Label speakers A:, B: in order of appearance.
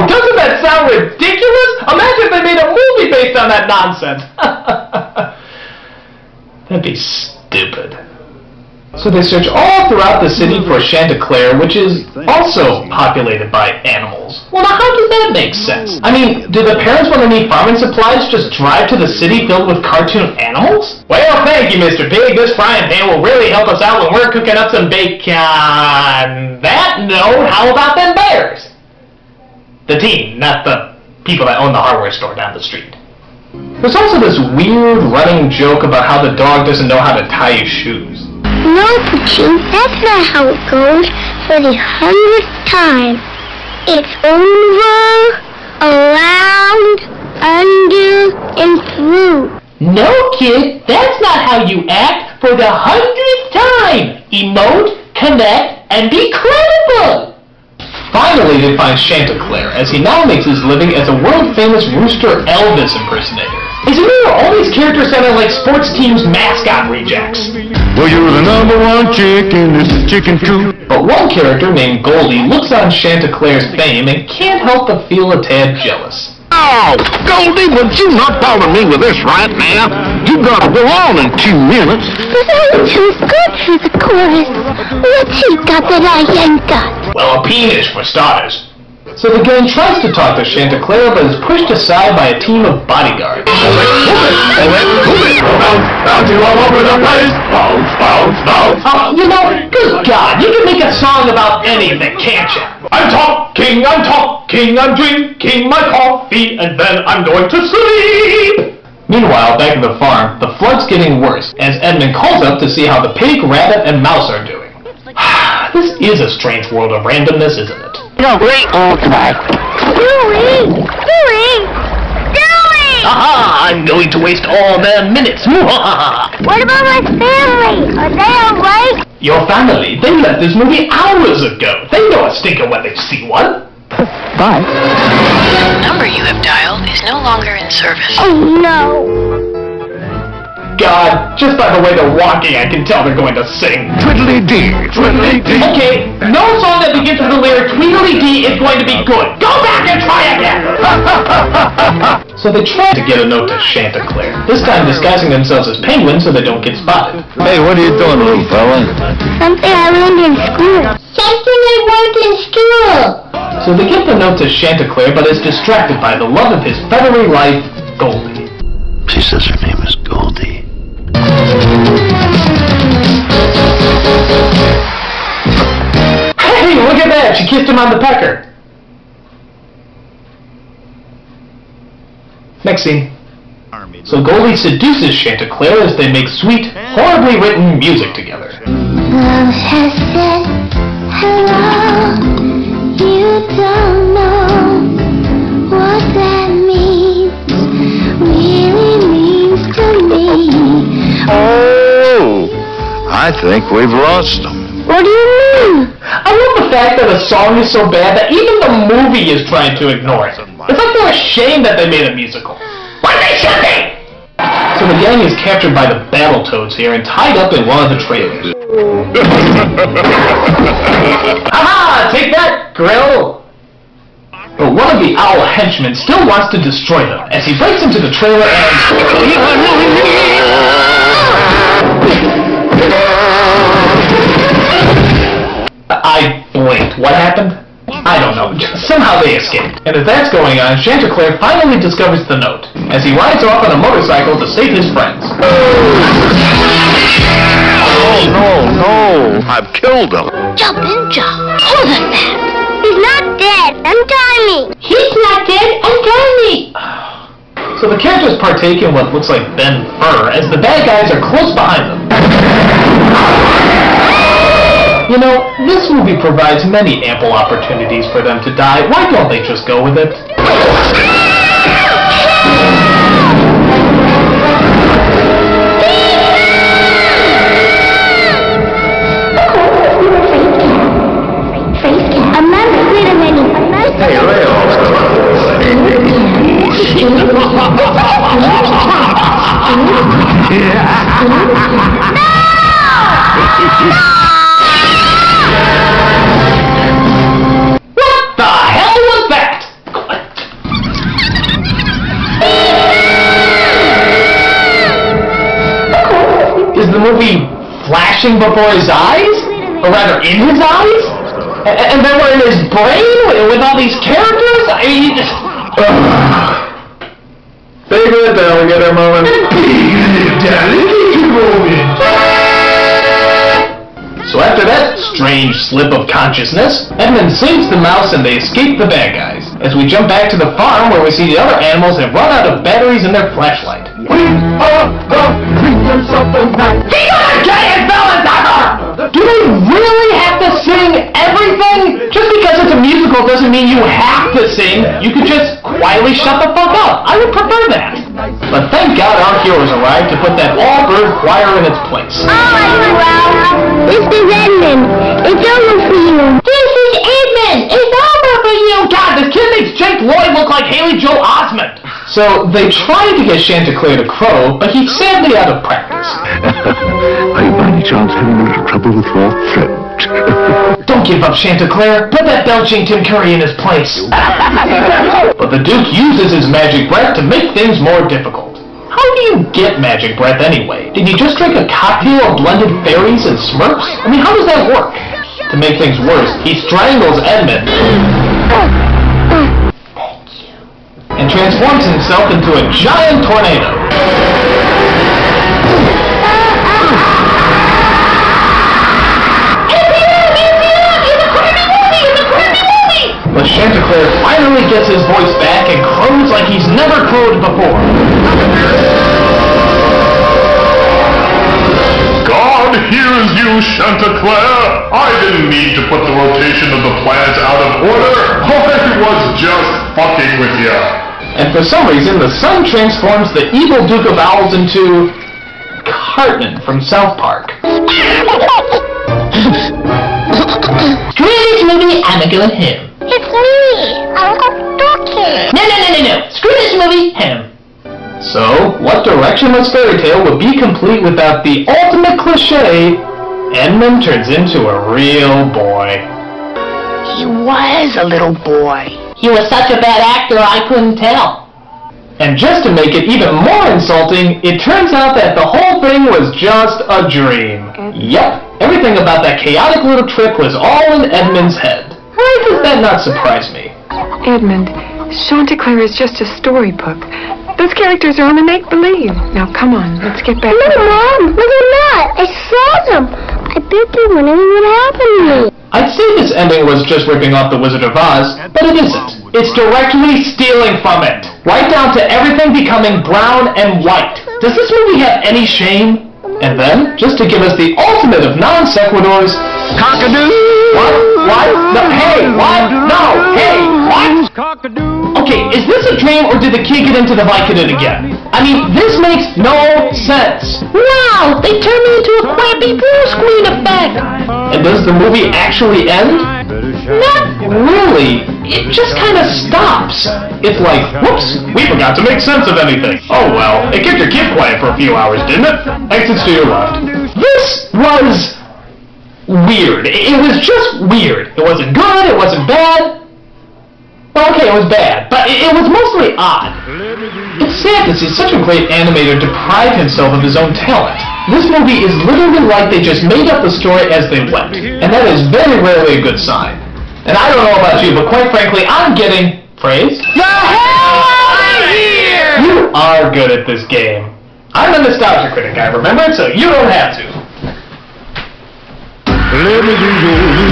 A: Doesn't that sound ridiculous? Imagine if they made a movie based on that nonsense. That'd be stupid. So they search all throughout the city for Chanticleer, which is also populated by animals. Well, now how does that make sense? I mean, do the parents, when they need farming supplies, just drive to the city filled with cartoon animals? Well, thank you, Mr. Pig. This frying pan will really help us out when we're cooking up some bacon. That note, how about them bears? The team, not the people that own the hardware store down the street. There's also this weird running joke about how the dog doesn't know how to tie his shoes.
B: No, Poochie, that's not how it goes for the 100th time. It's over, around, under, and through.
A: No, kid, that's not how you act for the 100th time. Emote, connect, and be credible. Finally, they find Chanticleer, as he now makes his living as a world-famous Rooster Elvis impersonator. Is it me or all these characters sound like sports teams' mascot rejects?
C: Well, you're the #1 chick in this chicken coop.
A: But one character named Goldie looks on Chanticleer's fame and can't help but feel a tad jealous.
C: Oh, Goldie, would you not bother me with this right now? You gotta go on in 2 minutes.
B: But I'm too good for the chorus. What's he got that I ain't got?
A: Well, a penis for starters. So the gang tries to talk to Chanticleer, but is pushed aside by a team of bodyguards.
C: Bouncing all over the place. Bounce, bounce, bounce.
A: You know, good God, you can make a song about anything, can't you? I'm drinking my coffee, and then I'm going to sleep. Meanwhile, back at the farm, the flood's getting worse, as Edmund calls up to see how the pig, rabbit, and mouse are doing. This is a strange world of randomness, isn't it?
B: Dewey!
A: Aha! I'm going to waste all their minutes.
B: What about my family? Are they alright?
A: Your family? They left this movie hours ago. They know a stinker when they see one.
C: Bye.
D: The number you have dialed is no longer in service.
B: Oh no!
A: God, just by the way they're walking, I can tell they're going to sing.
C: Twiddly-dee, twiddly-dee.
A: Okay, no song that begins with the lyric Tweedledee is going to be good. Go back and try again! So they try to get a note to Chanticleer, this time disguising themselves as penguins so they don't get spotted.
C: Hey, what are you doing, little fella?
B: Something I learned in school. Something I learned in school.
A: So they get the note to Chanticleer, but is distracted by the love of his feathery life, Goldie.
C: She says her name is Goldie.
A: Hey, look at that! She kissed him on the pecker. Next scene. So Goldie seduces Chanticleer as they make sweet, horribly written music together.
B: Love has said hello. You don't know what that means. Really means to me.
C: Oh, I think we've lost them.
B: What do you mean?
A: I love the fact that a song is so bad that even the movie is trying to ignore it. It's like they're ashamed that they made a musical. When they should be! So the gang is captured by the Battletoads here and tied up in one of the trailers. Aha! Take that, Grill! But one of the owl henchmen still wants to destroy them, as he breaks into the trailer and... I blinked. What happened? I don't know. Somehow they escaped. And as that's going on, Chanticleer finally discovers the note, as he rides off on a motorcycle to save his friends.
C: Oh, no, I've killed him.
B: Jump and jump. Hold it back. He's not dead. Untie me. He's not dead. Untie me.
A: So the characters partake in what looks like Ben Fur, as the bad guys are close behind them. You know, this movie provides many ample opportunities for them to die. Why don't they just go with it?
B: I'm not afraid of any.
C: Hey, Leo.
A: What the hell was that? movie flashing before his eyes? Or rather, in his eyes? And then we're in his brain with all these characters? I mean, you just...
E: Favorite alligator moment.
A: So after that strange slip of consciousness, Edmund saves the mouse and they escape the bad guys. As we jump back to the farm where we see the other animals have run out of batteries in their flashlight.
E: We are the creatures of the night.
A: Do they really have to sing everything? Just because it's a musical doesn't mean you have to sing. You could just quietly shut the fuck up. I would prefer that. But thank God our heroes arrived to put that all-bird choir in its place.
B: Oh, well, this is Edmund. It's over for you. This is Edmund. It's over for you.
A: God, this kid makes Jake Lloyd look like Haley Joel Osment. So they tried to get Chanticleer to crow, but he's sadly out of practice.
C: Are you by any chance having a little trouble with your throat?
A: Don't give up, Chanticleer. Put that belching Tim Curry in his place. But the Duke uses his magic breath to make things more difficult. How do you get magic breath anyway? Did you just drink a cocktail of blended fairies and Smurfs? I mean, how does that work? To make things worse, he strangles Edmund and transforms himself into a giant tornado. But Chanticleer finally gets his voice back and crows like he's never crowed before.
F: God hears you, Chanticleer. I didn't mean to put the rotation of the planets out of order. I was just fucking with you.
A: And for some reason, the sun transforms the evil Duke of Owls into Cartman from South Park. Screw this movie, I'm a-going him.
B: It's me, Uncle Dookie.
A: No. Screw this movie, him. So, what directionless fairy tale would be complete without the ultimate cliche, Edmund turns into a real boy.
D: He was a little boy.
A: He was such a bad actor, I couldn't tell. And just to make it even more insulting, it turns out that the whole thing was just a dream. Yep, everything about that chaotic little trip was all in Edmund's head. Why does that not surprise me?
G: Edmund, Chanticleer is just a storybook. Those characters are only make-believe. Now, come on, let's get back.
B: No, Mom, no, they're not. I saw them. I bet they wouldn't even happen to me.
A: I'd say this ending was just ripping off The Wizard of Oz, but it isn't. It's directly stealing from it. Right down to everything becoming brown and white. Does this movie have any shame? And then, just to give us the ultimate of non sequiturs,
C: Cockadoo!
A: What? No, hey, what? No, hey, what? Okay, is this a dream or did the kid get into the Vicodin again? I mean, this makes no sense.
B: Wow, they turned me into a crappy blue screen effect.
A: And does the movie actually end? Not really. It just kind of stops. It's like, whoops, we forgot to make sense of anything. Oh well, it kept your kid quiet for a few hours, didn't it? Exits to your left. This was weird. It was just weird. It wasn't good, it wasn't bad. Well, okay, it was bad, but it was mostly odd. It's sad to see such a great animator deprive himself of his own talent. This movie is literally like they just made up the story as they went, and that is very rarely a good sign. And I don't know about you, but quite frankly, I'm getting praise. The hell out of here! You are good at this game. I'm a nostalgia critic, I remember it, so you don't have to.
C: Let me do your